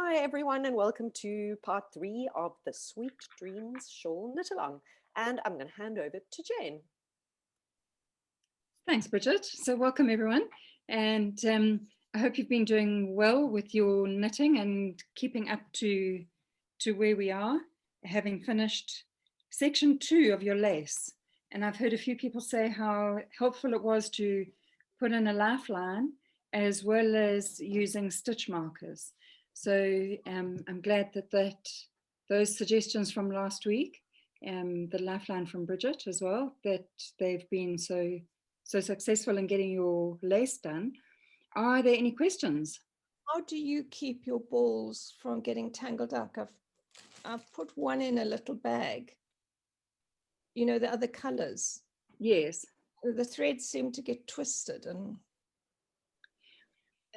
Hi everyone, and welcome to part 3 of the Sweet Dreams Shawl knit along. And I'm going to hand over to Jane. Thanks, Bridget. So welcome everyone, and I hope you've been doing well with your knitting and keeping up to where we are, having finished section 2 of your lace. And I've heard a few people say how helpful it was to put in a lifeline as well as using stitch markers. So I'm glad that those suggestions from last week, the lifeline from Bridget as well, that they've been so successful in getting your lace done. Are there any questions? How do you keep your balls from getting tangled up? I've put one in a little bag. You know, the other colors. Yes. The threads seem to get twisted. And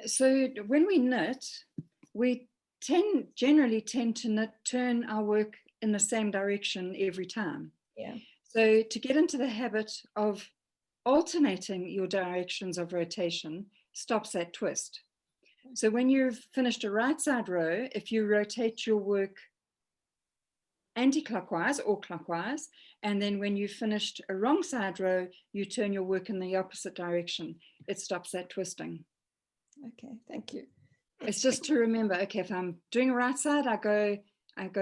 so when we knit, we generally tend to turn our work in the same direction every time. Yeah. So to get into the habit of alternating your directions of rotation stops that twist. So when you've finished a right side row, if you rotate your work anti-clockwise or clockwise, and then when you've finished a wrong side row, you turn your work in the opposite direction, it stops that twisting. Okay, thank you. It's just to remember, okay, if I'm doing a right side, I go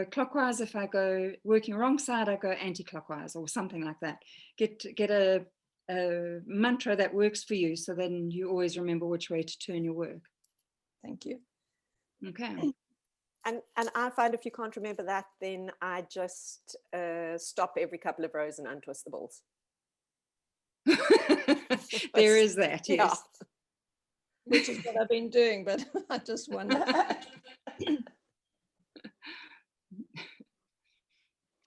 clockwise. If I go working wrong side, I go anti-clockwise or something like that. Get a mantra that works for you, so then you always remember which way to turn your work. Thank you. Okay. And I find if you can't remember that, then I just stop every couple of rows and untwist the balls. There is that, yes. Yeah. Which is what I've been doing, but I just wonder.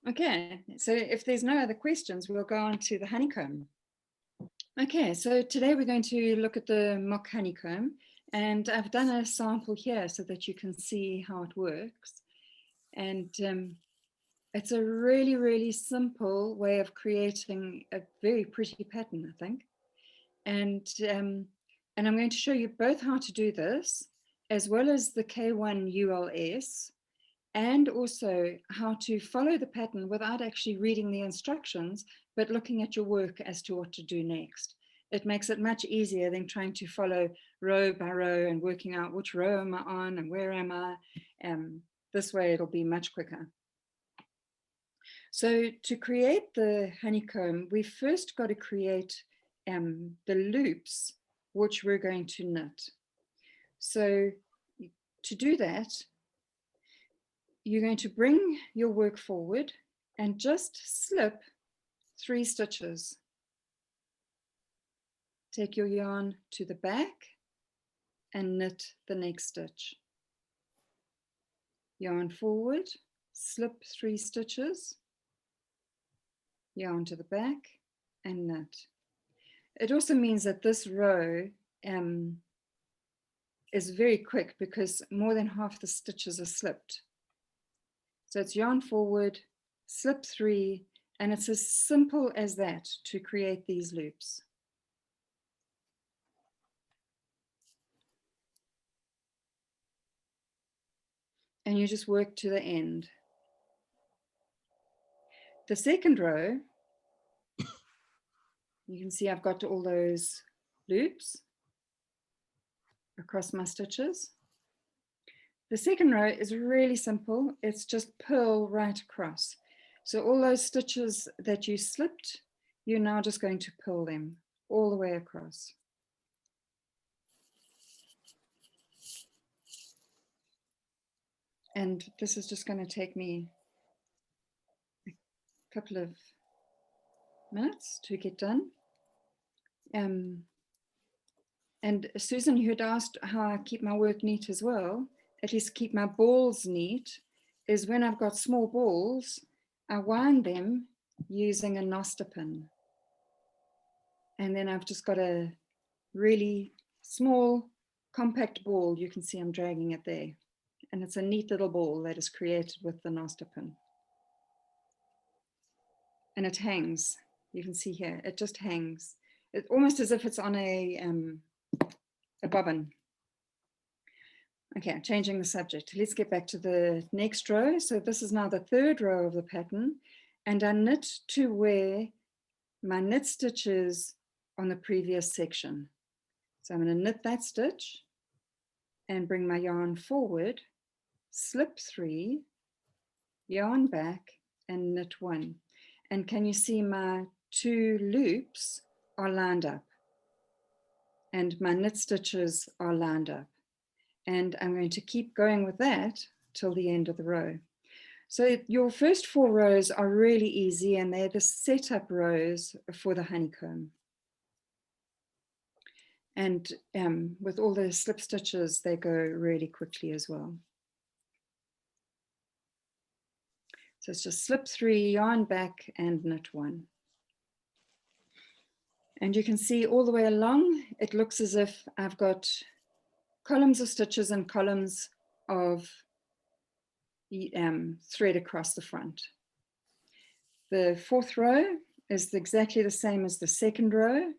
Okay, so if there's no other questions, we'll go on to the honeycomb. Okay, so today we're going to look at the mock honeycomb, and I've done a sample here so that you can see how it works. And it's a really, really simple way of creating a very pretty pattern, I think. And I'm going to show you both how to do this, as well as the K1 ULS, and also how to follow the pattern without actually reading the instructions, but looking at your work as to what to do next. It makes it much easier than trying to follow row by row and working out which row am I on and where am I. This way it'll be much quicker. So to create the honeycomb, we first got to create the loops which we're going to knit. So to do that, you're going to bring your work forward and just slip 3 stitches. Take your yarn to the back and knit the next stitch. Yarn forward, slip 3 stitches, yarn to the back and knit. It also means that this row is very quick because more than half the stitches are slipped. So it's yarn forward, slip 3, and it's as simple as that to create these loops. And you just work to the end. The second row, you can see I've got all those loops across my stitches. The second row is really simple. It's just purl right across. So all those stitches that you slipped, you're now just going to purl them all the way across. And this is just going to take me a couple of minutes to get done. And Susan, you had asked how I keep my work neat as well, at least keep my balls neat, is when I've got small balls, I wind them using a noster pin. And then I've just got a really small, compact ball. You can see I'm dragging it there. And it's a neat little ball that is created with the noster pin. And it hangs. You can see here, it just hangs. It's almost as if it's on a bobbin. Okay, I'm changing the subject. Let's get back to the next row. So this is now the third row of the pattern, and I knit to where my knit stitches on the previous section. So I'm going to knit that stitch and bring my yarn forward, slip 3, yarn back, and knit 1. And can you see my 2 loops are lined up and my knit stitches are lined up? And I'm going to keep going with that till the end of the row. So your first 4 rows are really easy, and they're the setup rows for the honeycomb. And with all the slip stitches, they go really quickly as well. So it's just slip 3, yarn back, and knit 1. And you can see all the way along, it looks as if I've got columns of stitches and columns of thread across the front. The 4th row is exactly the same as the 2nd row,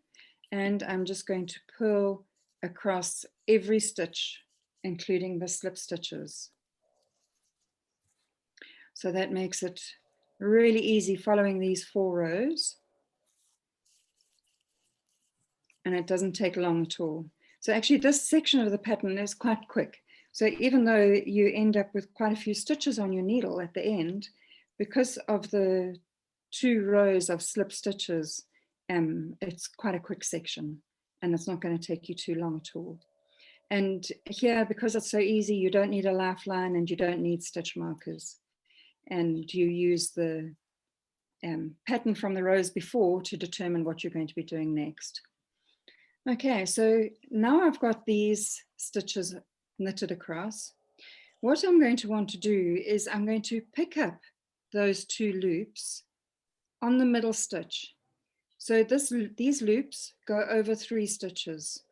and I'm just going to purl across every stitch, including the slip stitches. So that makes it really easy following these 4 rows, and it doesn't take long at all. So actually this section of the pattern is quite quick. So even though you end up with quite a few stitches on your needle at the end, because of the 2 rows of slip stitches, it's quite a quick section, and it's not going to take you too long at all. And here, because it's so easy, you don't need a lifeline and you don't need stitch markers. And you use the pattern from the rows before to determine what you're going to be doing next. Okay, so now I've got these stitches knitted across. What I'm going to want to do is I'm going to pick up those 2 loops on the middle stitch. So these loops go over 3 stitches.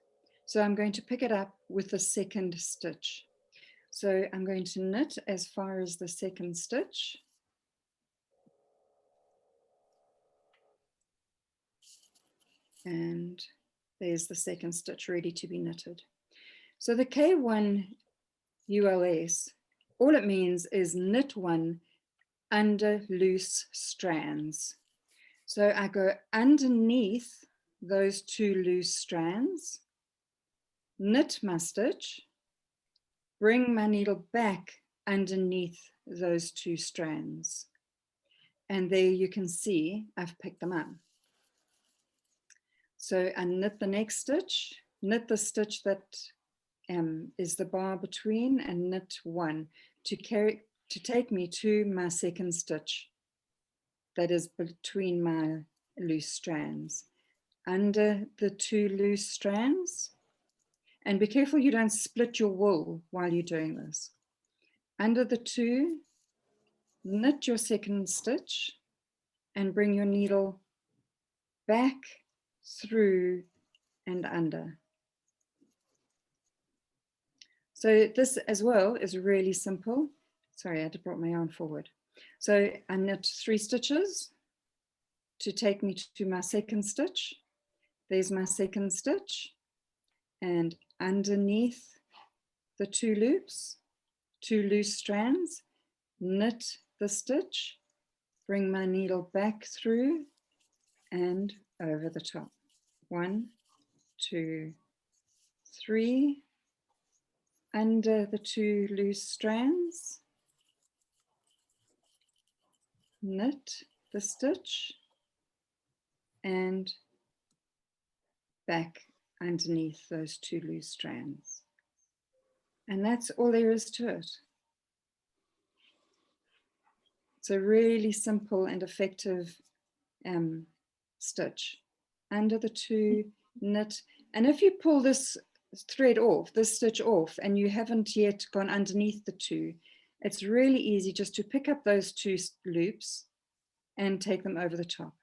So I'm going to pick it up with the 2nd stitch. So I'm going to knit as far as the 2nd stitch. And there's the 2nd stitch ready to be knitted. So the K1 ULS, all it means is knit 1 under loose strands. So I go underneath those 2 loose strands, knit my stitch, bring my needle back underneath those 2 strands. And there you can see I've picked them up. So I knit the next stitch, knit the stitch that is the bar between, and knit 1 to take me to my 2nd stitch that is between my loose strands. Under the 2 loose strands, and be careful you don't split your wool while you're doing this. Under the 2, knit your 2nd stitch and bring your needle back through and under. So this as well is really simple. Sorry, I had to bring my yarn forward. So I knit 3 stitches to take me to my 2nd stitch. There's my 2nd stitch, and underneath the 2 loops, 2 loose strands, knit the stitch, bring my needle back through and over the top. 1, 2, 3, under the 2 loose strands, knit the stitch, and back underneath those 2 loose strands. And that's all there is to it. It's a really simple and effective stitch. Under the 2, knit, and if you pull this thread off, this stitch off, and you haven't yet gone underneath the 2, it's really easy just to pick up those 2 loops and take them over the top.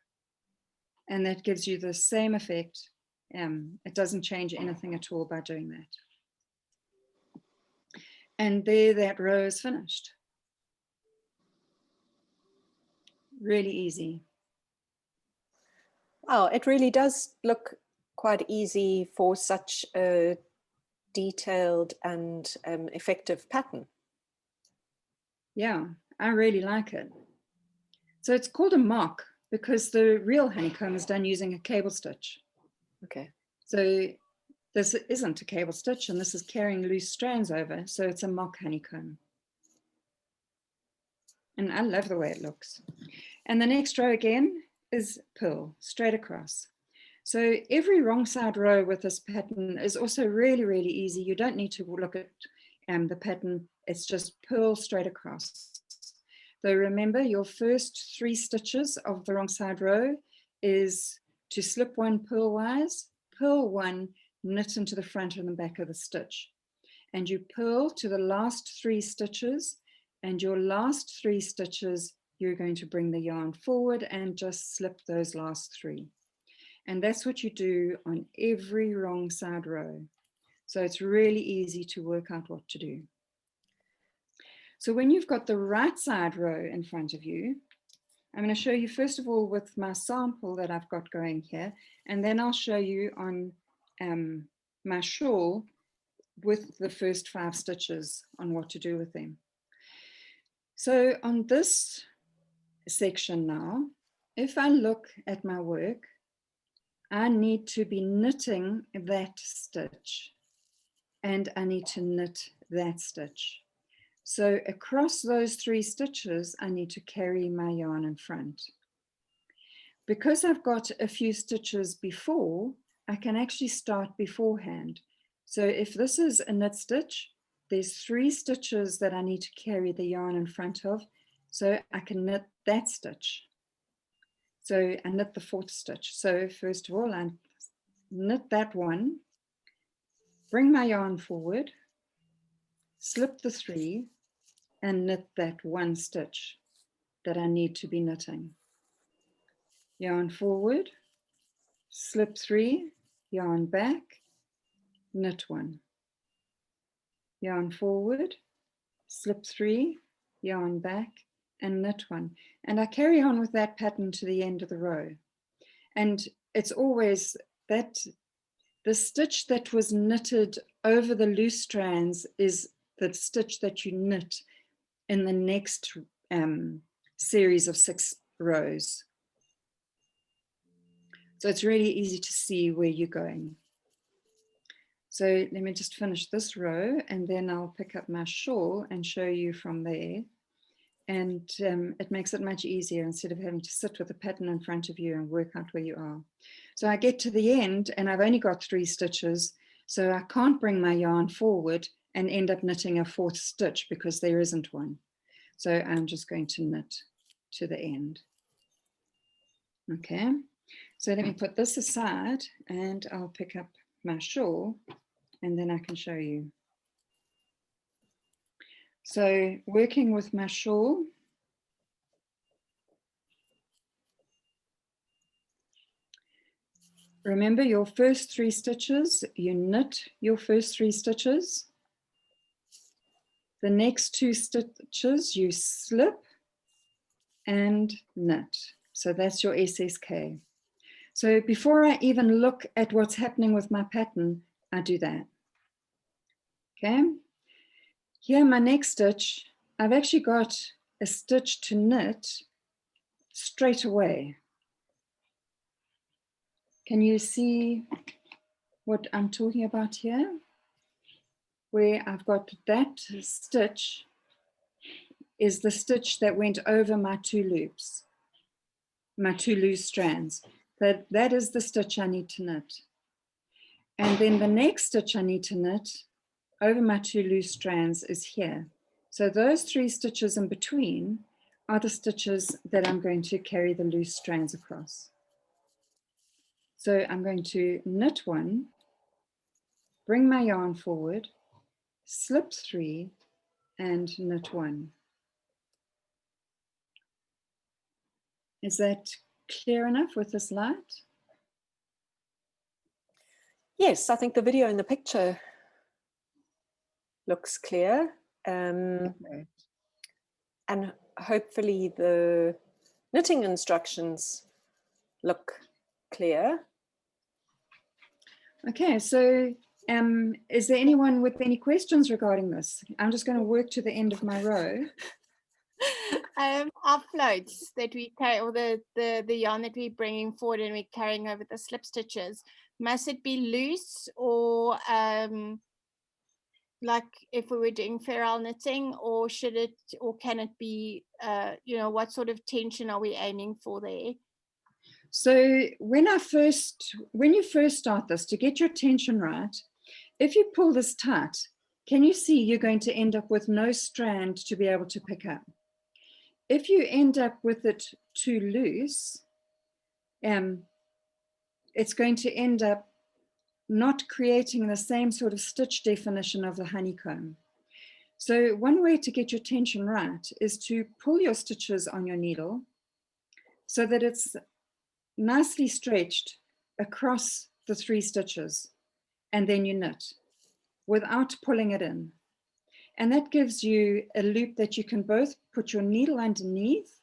And that gives you the same effect. It doesn't change anything at all by doing that. And there, that row is finished. Really easy. Wow, it really does look quite easy for such a detailed and effective pattern. Yeah, I really like it. So it's called a mock because the real honeycomb is done using a cable stitch. Okay. So this isn't a cable stitch, and this is carrying loose strands over, so it's a mock honeycomb. And I love the way it looks. And the next row again is purl, straight across. So every wrong side row with this pattern is also really, really easy. You don't need to look at the pattern. It's just purl straight across. So remember, your first 3 stitches of the wrong side row is to slip 1 purlwise, purl 1, knit into the front and the back of the stitch. And you purl to the last 3 stitches, and your last 3 stitches, you're going to bring the yarn forward and just slip those last 3. And that's what you do on every wrong side row. So it's really easy to work out what to do. So when you've got the right side row in front of you, I'm going to show you first of all with my sample that I've got going here, and then I'll show you on my shawl with the first 5 stitches on what to do with them. So on this section now, if I look at my work, I need to be knitting that stitch, and I need to knit that stitch. So across those 3 stitches, I need to carry my yarn in front. Because I've got a few stitches before, I can actually start beforehand. So if this is a knit stitch, there's 3 stitches that I need to carry the yarn in front of, so I can knit that stitch. So I knit the 4th stitch. So first of all, I knit that one, bring my yarn forward, slip the 3, and knit that 1 stitch that I need to be knitting. Yarn forward, slip 3, yarn back, knit 1. Yarn forward, slip 3, yarn back, and knit 1. And I carry on with that pattern to the end of the row. And it's always that the stitch that was knitted over the loose strands is the stitch that you knit in the next series of 6 rows. So it's really easy to see where you're going. So let me just finish this row, and then I'll pick up my shawl and show you from there. And it makes it much easier instead of having to sit with the pattern in front of you and work out where you are. So I get to the end and I've only got 3 stitches, so I can't bring my yarn forward and end up knitting a 4th stitch because there isn't one. So I'm just going to knit to the end. Okay, so let me put this aside and I'll pick up my shawl and then I can show you. So working with my shawl, remember your first 3 stitches, you knit your first 3 stitches. The next 2 stitches you slip and knit. So that's your SSK. So before I even look at what's happening with my pattern, I do that. Okay. Here, my next stitch, I've actually got a stitch to knit straight away. Can you see what I'm talking about here? Where I've got that stitch is the stitch that went over my 2 loops, my 2 loose strands. That is the stitch I need to knit. And then the next stitch I need to knit over my 2 loose strands is here. So those 3 stitches in between are the stitches that I'm going to carry the loose strands across. So I'm going to knit 1, bring my yarn forward, slip 3, and knit 1. Is that clear enough with this light? Yes, I think the video and the picture looks clear. Okay. And hopefully the knitting instructions look clear. Okay, so Is there anyone with any questions regarding this? I'm just going to work to the end of my row. Our floats that we carry, or the yarn that we're bringing forward and we're carrying over the slip stitches, must it be loose, or like if we were doing feral knitting, or can it be, what sort of tension are we aiming for there? So when you first start this, to get your tension right, if you pull this tight, can you see you're going to end up with no strand to be able to pick up? If you end up with it too loose, it's going to end up not creating the same sort of stitch definition of the honeycomb. So one way to get your tension right is to pull your stitches on your needle so that it's nicely stretched across the 3 stitches, and then you knit without pulling it in. And that gives you a loop that you can both put your needle underneath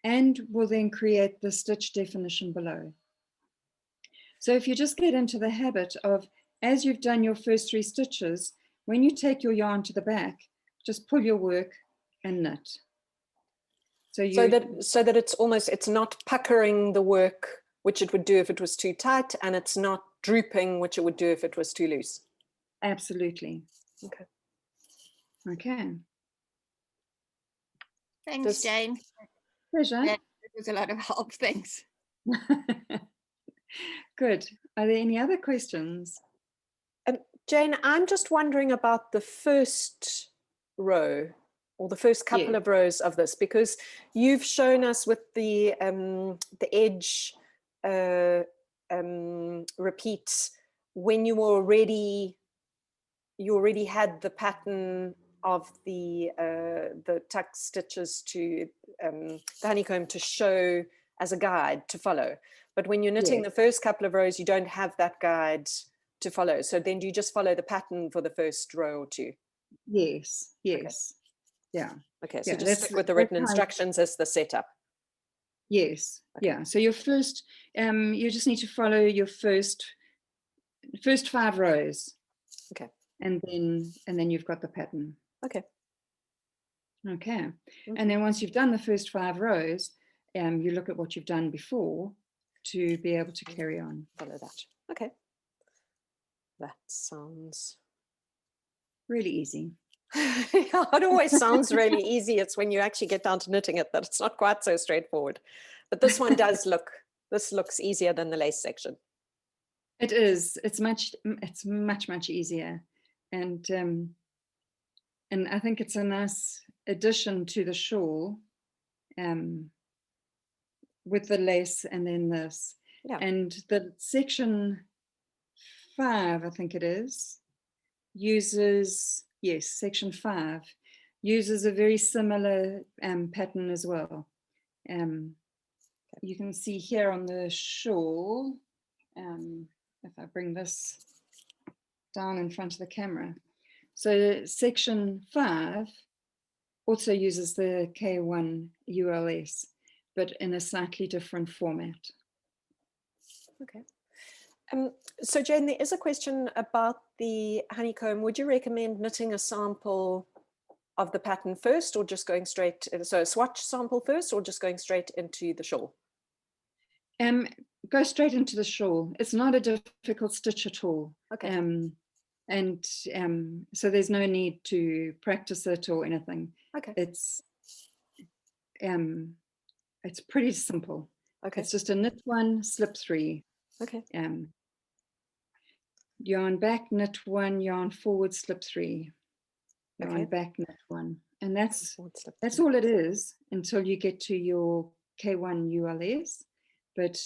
and will then create the stitch definition below. So if you just get into the habit of, as you've done your first 3 stitches, when you take your yarn to the back, just pull your work and knit. So that it's not puckering the work, which it would do if it was too tight, and it's not drooping, which it would do if it was too loose. Absolutely. Okay. Okay. Thanks, Jane. Pleasure. That was a lot of help. Thanks. Good. Are there any other questions? Jane, I'm just wondering about the first row, or the first couple of rows of this, because you've shown us with the edge repeat when you already had the pattern of the tuck stitches to the honeycomb to show as a guide to follow. But when you're knitting the first couple of rows, you don't have that guide to follow. So then do you just follow the pattern for the first row or 2? Yes. Okay. Yeah. Okay, so just stick with the written instructions as the setup. Yes. Okay. Yeah. So your first, you just need to follow your first 5 rows. Okay. And then you've got the pattern. Okay. Okay. Mm-hmm. And then once you've done the first 5 rows, you look at what you've done before to be able to carry on. Follow that. Okay. That sounds really easy. It always sounds really easy. It's when you actually get down to knitting it that it's not quite so straightforward. But this one does this looks easier than the lace section. It is. It's much easier. And I think it's a nice addition to the shawl, with the lace and then this. Yeah. And the section 5, I think it is, section 5 uses a very similar pattern as well. You can see here on the shawl, if I bring this down in front of the camera. So section 5 also uses the K1 ULS, but in a slightly different format. Okay. So Jane, there is a question about the honeycomb. Would you recommend knitting a sample of the pattern first, or just going straight, so a swatch sample first, or just going straight into the shawl? Go straight into the shawl. It's not a difficult stitch at all. Okay. So there's no need to practice it or anything. Okay. It's pretty simple. Okay. It's just a knit 1, slip 3. Okay. Yarn back, knit 1, yarn forward, slip 3. Yarn back, knit 1. And that's all it is until you get to your K1 ULS. But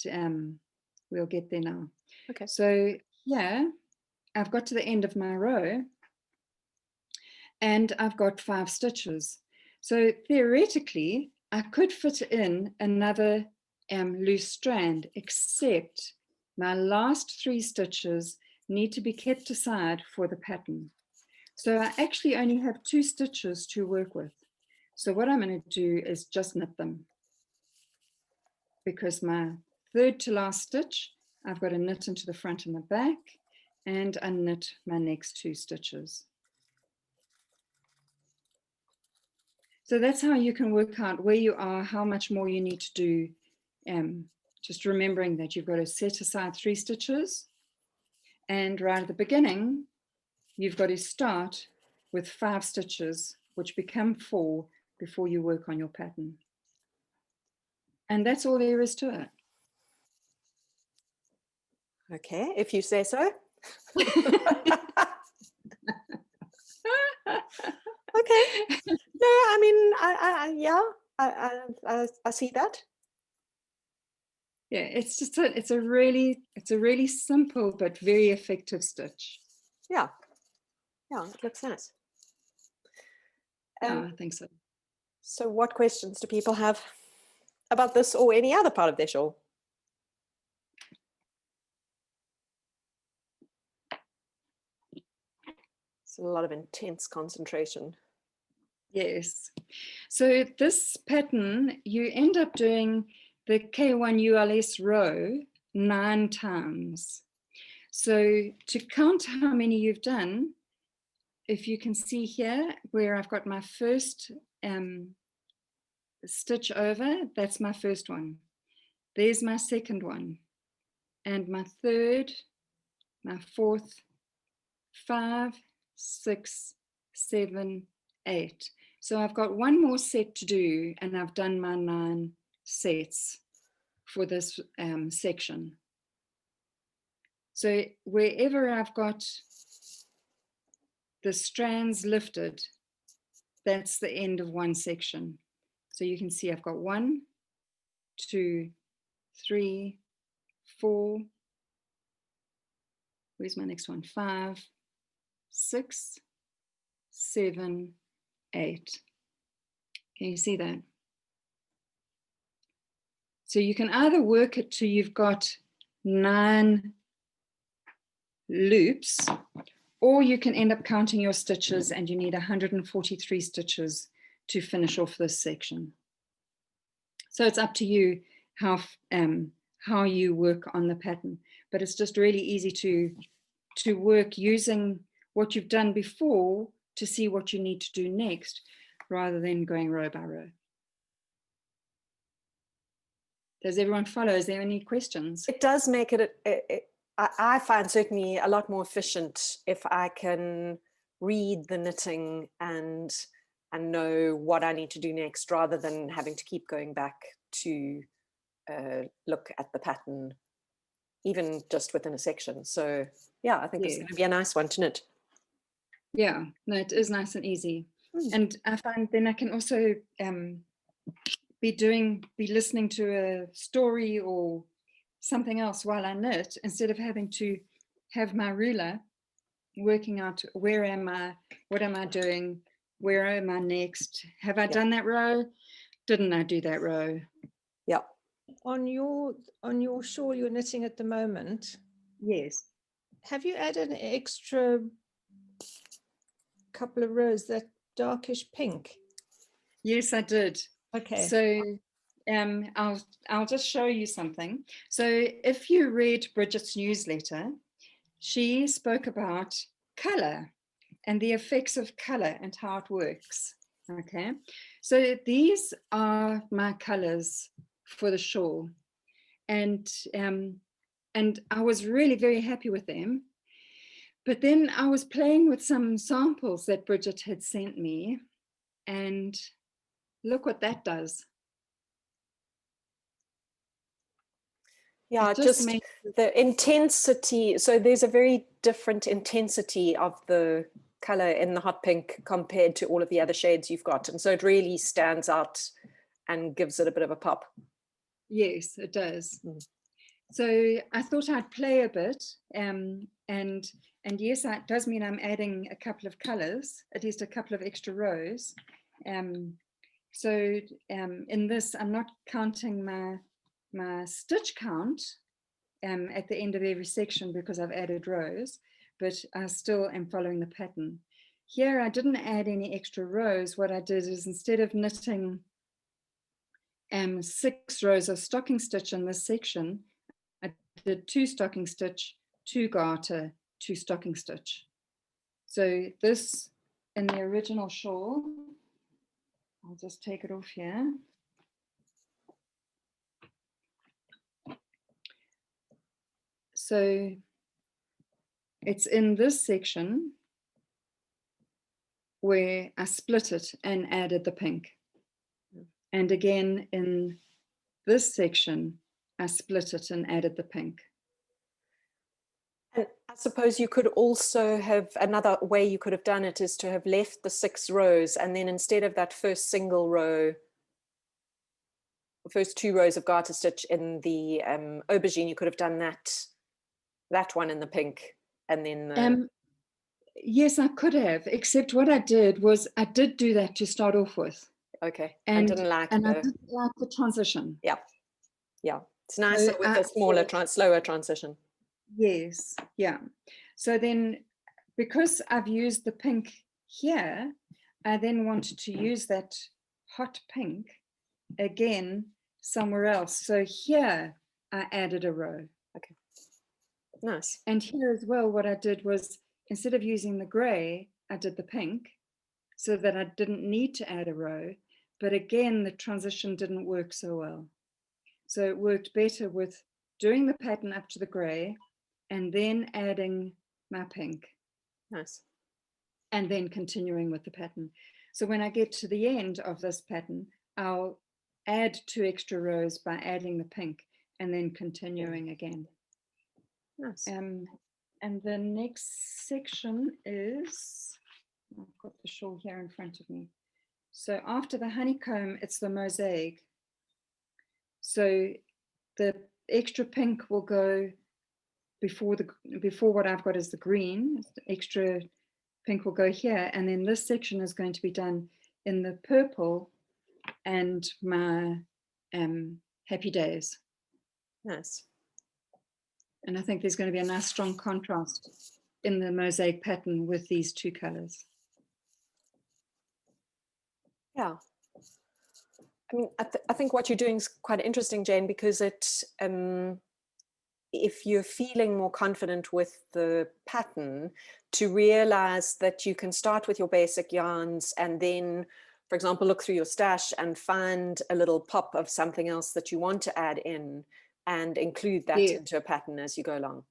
we'll get there now. Okay. So yeah, I've got to the end of my row and I've got 5 stitches. So theoretically, I could fit in another loose strand, except my last 3 stitches need to be kept aside for the pattern. So I actually only have 2 stitches to work with. So what I'm going to do is just knit them, because my 3rd to last stitch, I've got to knit into the front and the back, and unknit my next 2 stitches. So that's how you can work out where you are, how much more you need to do. Just remembering that you've got to set aside 3 stitches, and right at the beginning, you've got to start with 5 stitches, which become 4 before you work on your pattern. And that's all there is to it. Okay, if you say so. Okay. No, I mean, I see that. Yeah, it's just it's a really simple but very effective stitch. Yeah, it looks nice. Yeah, I think so. So what questions do people have about this or any other part of their shawl? It's a lot of intense concentration. Yes. So this pattern, you end up doing the K1 ULS row 9 times. So to count how many you've done, if you can see here where I've got my first stitch over, that's my first one. There's my second one, and my third, my fourth, 5, 6, 7, 8. So I've got one more set to do, and I've done my 9 sets for this section. So wherever I've got the strands lifted, that's the end of one section. So you can see I've got 1, 2, 3, 4. Where's my next one? 5, 6, 7, 8. Can you see that? So you can either work it till you've got 9 loops, or you can end up counting your stitches and you need 143 stitches to finish off this section. So it's up to you how you work on the pattern, but it's just really easy to work using what you've done before to see what you need to do next, rather than going row by row. Does everyone follow? Is there any questions? It does make it, I find certainly a lot more efficient if I can read the knitting and know what I need to do next, rather than having to keep going back to look at the pattern, even just within a section. So yeah, I think it's going to be a nice one to knit. Yeah, no, it is nice and easy. And I find then I can also be listening to a story or something else while I knit, instead of having to have my ruler working out where am I, what am I doing, where am I next, have I done that row, didn't I do that row? Yeah. On your shawl you're knitting at the moment, Yes. have you added an extra couple of rows, that darkish pink? Yes, I did. Okay. So I'll just show you something. So if you read Bridget's newsletter, she spoke about color and the effects of color and how it works. Okay, so these are my colors for the shawl, and I was really very happy with them. But then I was playing with some samples that Bridget had sent me, and look what that does. Yeah, just the intensity. So there's a very different intensity of the color in the hot pink compared to all of the other shades you've got. And so it really stands out and gives it a bit of a pop. Yes, it does. So I thought I'd play a bit. And yes, it does mean I'm adding a couple of colors, at least a couple of extra rows. So in this, I'm not counting my stitch count at the end of every section because I've added rows, but I still am following the pattern. Here I didn't add any extra rows. What I did is, instead of knitting 6 rows of stocking stitch in this section, I did 2 stocking stitch, 2 garter, to stocking stitch. So this, in the original shawl, I'll just take it off here. So it's in this section where I split it and added the pink. And again, in this section, I split it and added the pink. And I suppose you could also have, another way you could have done it is to have left the 6 rows, and then instead of that first single row, first 2 rows of garter stitch in the aubergine, you could have done that one in the pink, and then the... Yes, I could have, except what I did was I did do that to start off with. Okay, And, I didn't like I didn't like the transition. Yeah, it's nicer with a smaller, slower transition. Yes, yeah. So then, because I've used the pink here, I then wanted to use that hot pink again somewhere else. So here I added a row. Okay, nice. And here as well, what I did was, instead of using the gray, I did the pink so that I didn't need to add a row. But again, the transition didn't work so well. So it worked better with doing the pattern up to the gray and then adding my pink. Nice. And then continuing with the pattern. So when I get to the end of this pattern, I'll add 2 extra rows by adding the pink and then continuing again. Nice. And the next section is, I've got the shawl here in front of me. So after the honeycomb, it's the mosaic. So the extra pink will go before what I've got is the green. The extra pink will go here, and then this section is going to be done in the purple and my happy days. Nice. And I think there's going to be a nice strong contrast in the mosaic pattern with these 2 colors. Yeah. I mean, I think what you're doing is quite interesting, Jane, because it, if you're feeling more confident with the pattern, to realize that you can start with your basic yarns and then, for example, look through your stash and find a little pop of something else that you want to add in and include that into a pattern as you go along.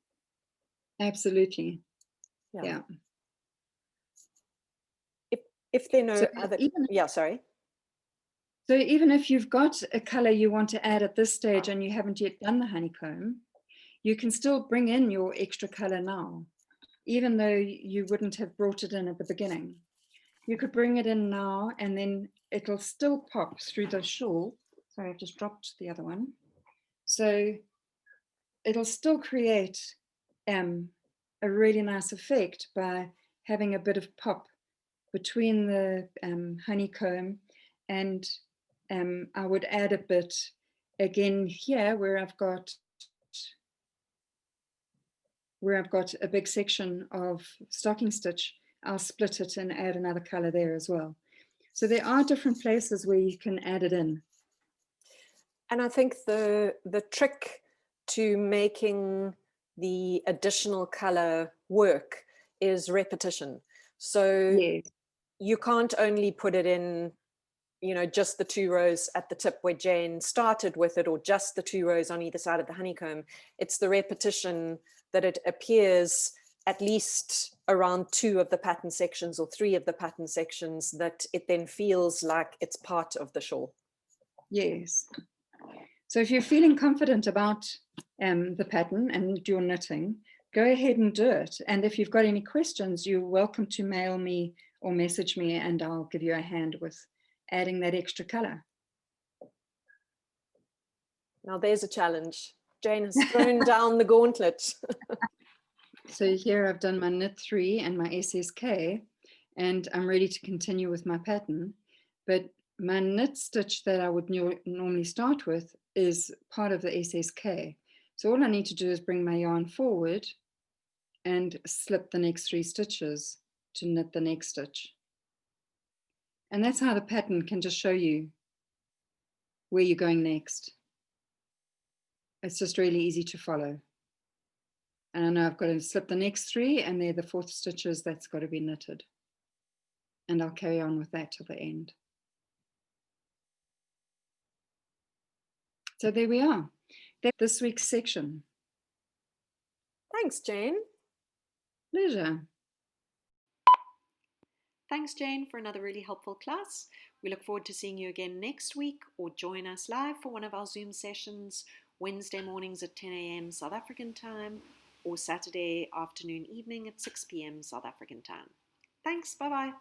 Absolutely. Yeah. If there are no other, sorry. So even if you've got a color you want to add at this stage and you haven't yet done the honeycomb, you can still bring in your extra color now, even though you wouldn't have brought it in at the beginning. You could bring it in now and then it'll still pop through the shawl. Sorry, I've just dropped the other one. So it'll still create a really nice effect by having a bit of pop between the honeycomb, and I would add a bit again here where I've got a big section of stocking stitch. I'll split it and add another color there as well. So there are different places where you can add it in. And I think the trick to making the additional color work is repetition. So you can't only put it in, you know, just the 2 rows at the tip where Jane started with it, or just the 2 rows on either side of the honeycomb. It's the repetition that it appears at least around 2 of the pattern sections or 3 of the pattern sections, that it then feels like it's part of the shawl. Yes. So if you're feeling confident about the pattern and your knitting, go ahead and do it. And if you've got any questions, you're welcome to mail me or message me and I'll give you a hand with adding that extra color. Now there's a challenge. Jane has thrown down the gauntlet. So here I've done my knit 3 and my SSK, and I'm ready to continue with my pattern. But my knit stitch that I would normally start with is part of the SSK. So all I need to do is bring my yarn forward and slip the next 3 stitches to knit the next stitch. And that's how the pattern can just show you where you're going next. It's just really easy to follow. And I know I've got to slip the next 3, and they're the 4th stitches that's got to be knitted. And I'll carry on with that till the end. So there we are. That's this week's section. Thanks, Jane. Pleasure. Thanks, Jane, for another really helpful class. We look forward to seeing you again next week, or join us live for one of our Zoom sessions Wednesday mornings at 10 a.m. South African time, or Saturday afternoon, evening at 6 p.m. South African time. Thanks. Bye-bye.